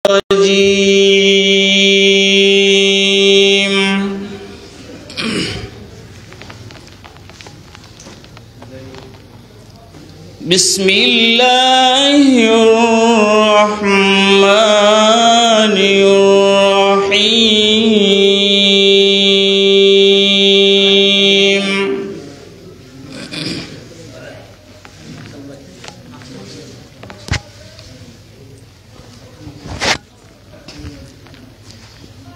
الرجيم. بسم الله الرحمن الرحيم.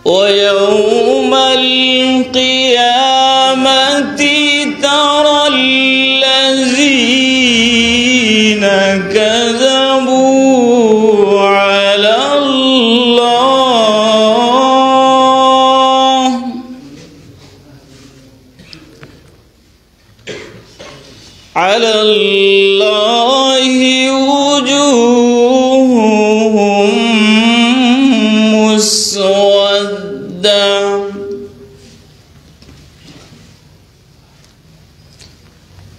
ويوم القيامة ترى الذين كذبوا على الله وجوههم مسودة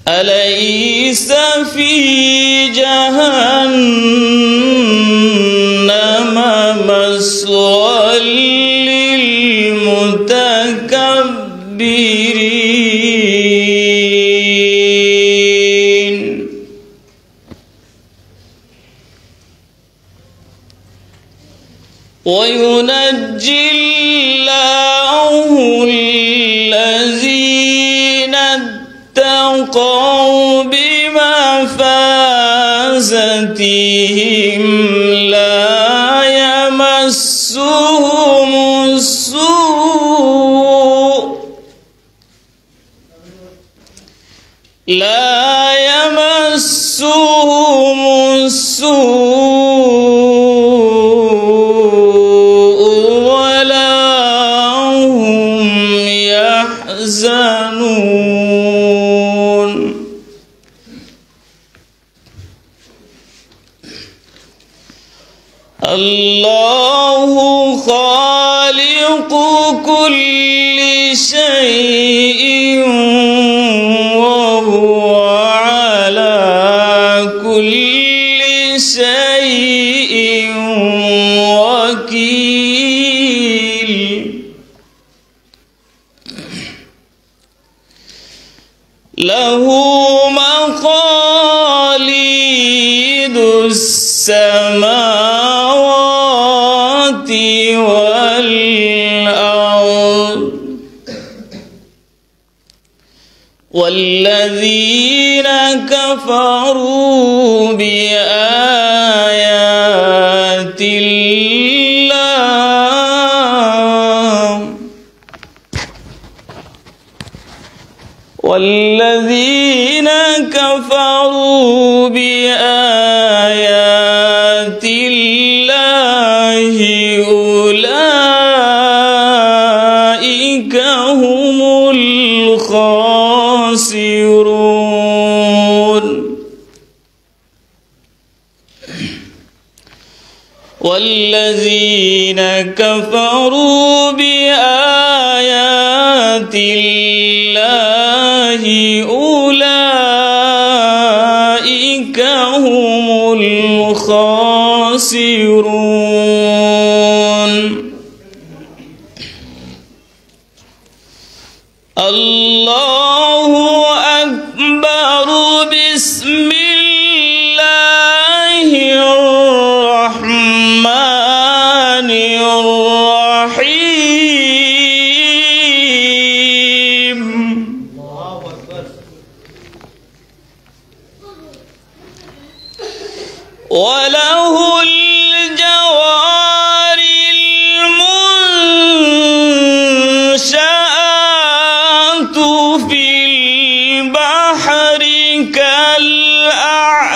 أليس في جهنم مثوى للمتكبرين. وينجي الله الذين اتقوا بمفازتهم لا يمسهم السوء ولا هم يحزنون. الله خالق كل شيء وهو على كل شيء وكيل. له مقاليد السماوات والأرض والذين كفروا بآيات الله والذين كفروا بآيات الله أولئك هم الخاسرون. والذين كفروا بآيات الله أولئك هم الخاسرون. الله أكبر. بسم الله الرحمن الرحيم. الله أكبر. وله الجوار المنشآت في البحر كالأعلام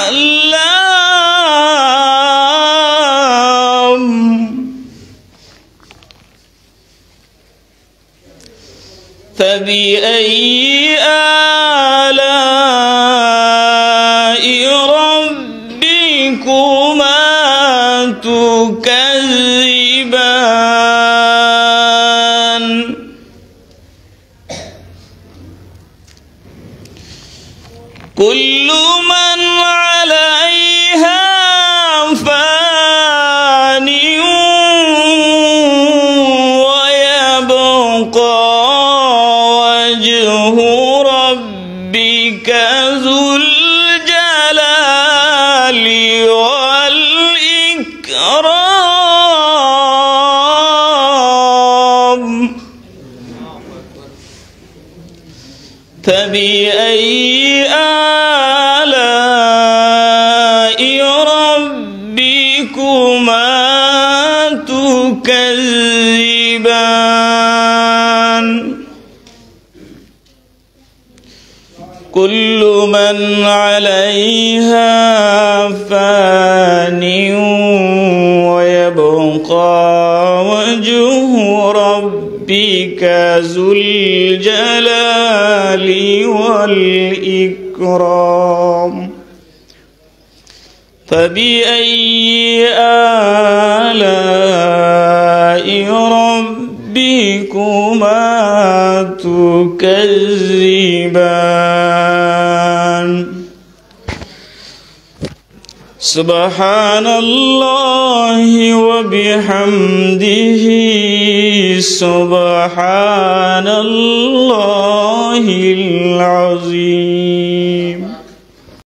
فبأي آلاء ربكما تكذبان. كل من عليها فان فبأي آلاء ربكما تكذبان كل من عليها فان ويبقى وجه ربك ذو الجلال والإكرام فبأي آلاء ربكما تكذبان سبحان الله وبحمده سبحان الله العظيم